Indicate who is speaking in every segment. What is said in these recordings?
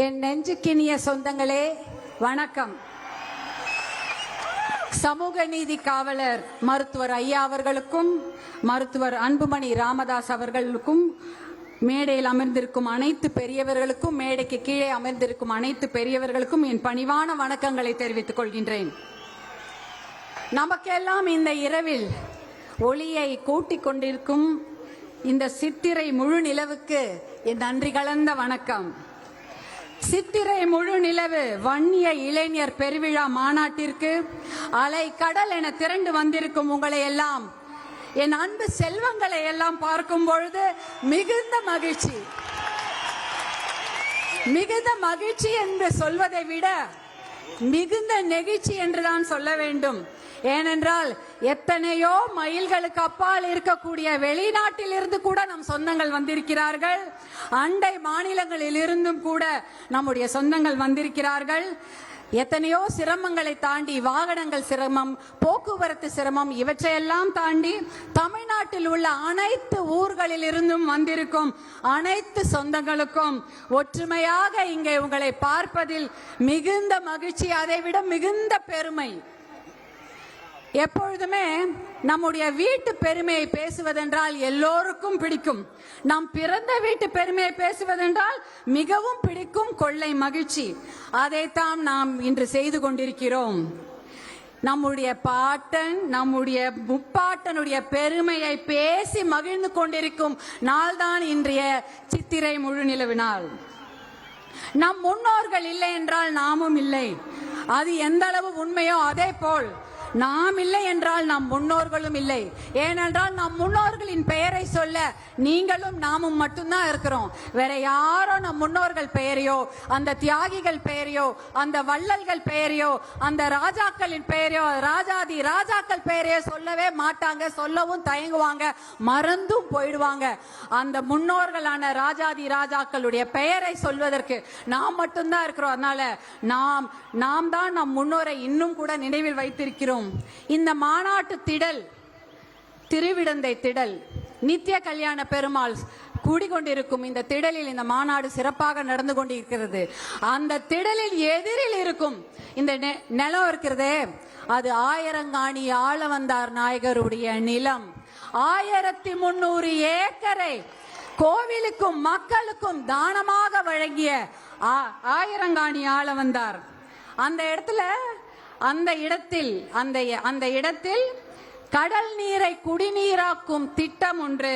Speaker 1: என் நெஞ்சுக்கினிய சொந்தங்களே வணக்கம். சமூக நீதி காவலர் மருத்துவர் ஐயா அவர்களுக்கும் மருத்துவர் அன்புமணி ராமதாஸ் அவர்களுக்கும் மேடையில் அமர்ந்திருக்கும் அனைத்து பெரியவர்களுக்கும் மேடைக்கு கீழே அமர்ந்திருக்கும் அனைத்து பெரியவர்களுக்கும் என் பணிவான வணக்கங்களை தெரிவித்துக் கொள்கின்றேன். நமக்கெல்லாம் இந்த இரவில் ஒளியை கூட்டிக் கொண்டிருக்கும் இந்த சித்திரை முழு நிலவுக்கு என் நன்றி கலந்த வணக்கம். சித்திரை முழு நிலவு வன்னிய இளைஞர் பெருவிழா மாநாட்டிற்கு அலை கடல் என திரண்டு வந்திருக்கும் உங்களை எல்லாம், என் அன்பு செல்வங்களை எல்லாம் பார்க்கும் பொழுது மிகுந்த மகிழ்ச்சி என்று சொல்வதை விட மிகுந்த நெகிழ்ச்சி என்றுதான் சொல்ல வேண்டும். ஏனென்றால் எத்தனையோ மைல்களுக்கு அப்பால் இருக்கக்கூடிய வெளிநாட்டில் இருந்து கூட நம் சொந்தங்கள் வந்திருக்கிறார்கள். அண்டை மாநிலங்களில் இருந்தும் கூட நம்முடைய சொந்தங்கள் வந்திருக்கிறார்கள். எத்தனையோ சிரமங்களை தாண்டி, வாகனங்கள் சிரமம், போக்குவரத்து சிரமம், இவற்றையெல்லாம் தாண்டி தமிழ்நாட்டில் உள்ள அனைத்து ஊர்களில் இருந்தும் வந்திருக்கும் அனைத்து சொந்தங்களுக்கும் ஒற்றுமையாக இங்கே உங்களை பார்ப்பதில் மிகுந்த மகிழ்ச்சி, அதைவிட மிகுந்த பெருமை. எப்பொழுதுமே நம்முடைய வீட்டு பெருமையை பேசுவதென்றால் எல்லோருக்கும் பிடிக்கும். நாம் பிறந்த வீட்டு பெருமையை பேசுவதென்றால் மிகவும் பிடிக்கும், கொள்ளை மகிழ்ச்சி. அதைத்தான் நாம் இன்று செய்து கொண்டிருக்கிறோம். நம்முடைய பாட்டன், நம்முடைய முப்பாட்டனுடைய பெருமையை பேசி மகிழ்ந்து கொண்டிருக்கும் நாள்தான் இன்றைய சித்திரை முழு நிலவு நாள். நம் முன்னோர்கள் இல்லை என்றால் நாமும் இல்லை. அது எந்த அளவு உண்மையோ அதே போல் நாம் இல்லை என்றால் நம் முன்னோர்களும் இல்லை. ஏனென்றால் நம் முன்னோர்களின் பெயரை சொல்ல நீங்களும் நாமும் மட்டும்தான் இருக்கிறோம். வேற யாரோ நம் முன்னோர்கள் பெயரையோ, அந்த தியாகிகள் பெயரையோ, அந்த வள்ளல்கள் பெயரையோ, அந்த ராஜாக்களின் பெயரையோ, ராஜாதி ராஜாக்கள் பெயரையோ சொல்லவே மாட்டாங்க. சொல்லவும் தயங்குவாங்க, மறந்தும் போயிடுவாங்க. அந்த முன்னோர்களான ராஜாதி ராஜாக்களுடைய பெயரை சொல்வதற்கு நாம் மட்டும்தான் இருக்கிறோம். அதனால நாம் தான் நம் முன்னோரை இன்னும் கூட நினைவில் வைத்திருக்கிறோம். இந்த மாநாட்டு திடல், திருவிடந்தை திடல், நித்திய கல்யாண பெருமாள் கூடிக்கொண்டிருக்கும் இந்த திடலில் இந்த மாநாடு சிறப்பாக நடந்து கொண்டிருக்கிறது. அந்த திடலில் எதிரில் இருக்கும் இந்த நிலம் இருக்கிறதே, அது ஆயிரங்காணி ஆளவந்தார் நாயகருடைய நிலம். 1300 ஏக்கரை கோவிலுக்கும் மக்களுக்கும் தானமாக வழங்கிய ஆயிரங்காணி ஆளவந்தார். அந்த இடத்தில் கடல் நீரை குடிநீராக்கும் திட்டம் ஒன்று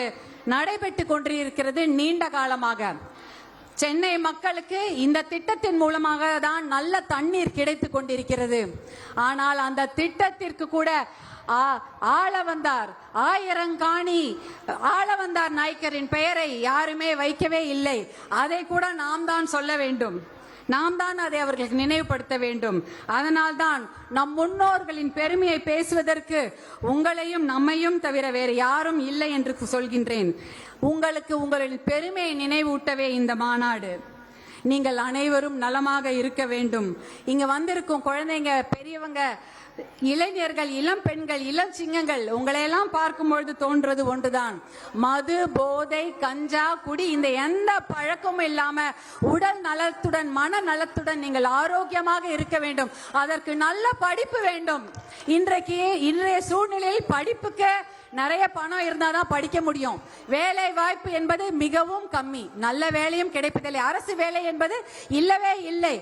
Speaker 1: நடைபெற்றுக் கொண்டிருக்கிறது நீண்ட காலமாக. சென்னை மக்களுக்கு இந்த திட்டத்தின் மூலமாக தான் நல்ல தண்ணீர் கிடைத்துக் கொண்டிருக்கிறது. ஆனால் அந்த திட்டத்திற்கு கூட ஆளவந்தார், ஆயிரங்காணி ஆளவந்தார் நாயக்கரின் பெயரை யாருமே வைக்கவே இல்லை. அதை கூட நாம் தான் சொல்ல வேண்டும். நாம் தான் அதை அவர்களுக்கு நினைவுபடுத்த வேண்டும். அதனால்தான் நம் முன்னோர்களின் பெருமையை பேசுவதற்கு உங்களையும் நம்மையும் தவிர வேறு யாரும் இல்லை என்று சொல்கின்றேன். உங்களுக்கு உங்களின் பெருமையை நினைவூட்டவே இந்த மாநாடு. நீங்கள் அனைவரும் நலமாக இருக்க வேண்டும். இங்க வந்திருக்கும் குழந்தைங்க, பெரியவங்க, இளைஞர்கள், இளம் பெண்கள், இளம் சிங்கங்கள், உங்களையெல்லாம் பார்க்கும் பொழுது தோன்றது ஒன்றுதான். மது, போதை, கஞ்சா, குடி, இந்த எந்த பழக்கமும் இல்லாம உடல் நலத்துடன் மன நலத்துடன் நீங்கள் ஆரோக்கியமாக இருக்க வேண்டும். அதற்கு நல்ல படிப்பு வேண்டும். இன்றைய சூழ்நிலையில் படிப்புக்கு நிறைய பணம் இருந்தாதான் படிக்க முடியும். வேலை வாய்ப்பு என்பது மிகவும் கம்மி. நல்ல வேலையும் கிடைப்பதில்லை. அரசு வேலை என்பது இல்லவே இல்லை.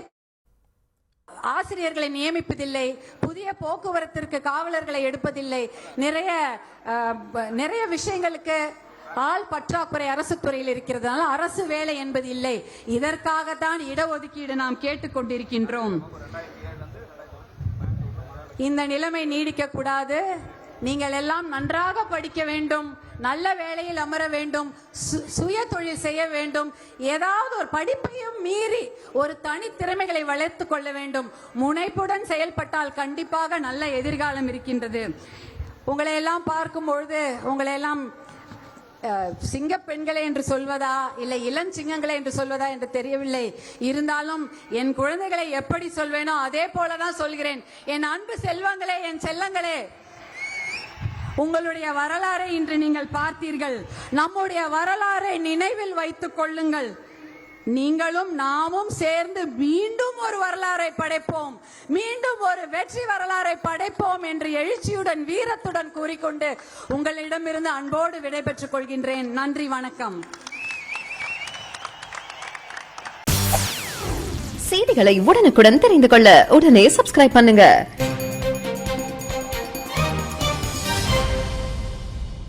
Speaker 1: ஆசிரியர்களை நியமிப்பதில்லை. புதிய போக்குவரத்திற்கு காவலர்களை எடுப்பதில்லை. நிறைய விஷயங்களுக்கு ஆள் பற்றாக்குறை அரசு துறையில் இருக்கிறதுனால அரசு வேலை என்பது இல்லை. இதற்காகத்தான் இடஒதுக்கீடு நாம் கேட்டுக்கொண்டிருக்கின்றோம். இந்த நிலைமை நீடிக்க கூடாது. நீங்கள் எல்லாம் நன்றாக படிக்க வேண்டும், நல்ல வேலையில் அமர வேண்டும், சுய தொழில் செய்ய வேண்டும். ஏதாவது ஒரு படிப்பையும் மீறி ஒரு தனித்திறமைகளை வளர்த்துக் கொள்ள வேண்டும். முனைப்புடன் செயல்பட்டால் கண்டிப்பாக நல்ல எதிர்காலம் இருக்கின்றது. உங்களை எல்லாம் பார்க்கும் பொழுது உங்களையெல்லாம் சிங்க பெண்களை என்று சொல்வதா இல்லை இளஞ்சிங்கங்களை என்று சொல்வதா என்று தெரியவில்லை. இருந்தாலும் என் குழந்தைகளை எப்படி சொல்வேனோ அதே போலதான் சொல்கிறேன். என் அன்பு செல்வங்களே, என் செல்லங்களே, உங்களுடைய வரலாறை இன்று நீங்கள் பார்த்தீர்கள். நம்முடைய வரலாறை நினைவில் வைத்துக் கொள்ளுங்கள். நீங்களும் நாமும் சேர்ந்து மீண்டும் ஒரு வரலாறை படைப்போம், மீண்டும் ஒரு வெற்றி வரலாறை படைப்போம் என்று எழுச்சியுடன் வீரத்துடன் கூறிக்கொண்டு உங்களிடமிருந்து அன்போடு விடைபெற்றுக் கொள்கின்றேன். நன்றி, வணக்கம்.
Speaker 2: செய்திகளை உடனுக்குடன் தெரிந்து கொள்ள உடனே சப்ஸ்கிரைப் பண்ணுங்க.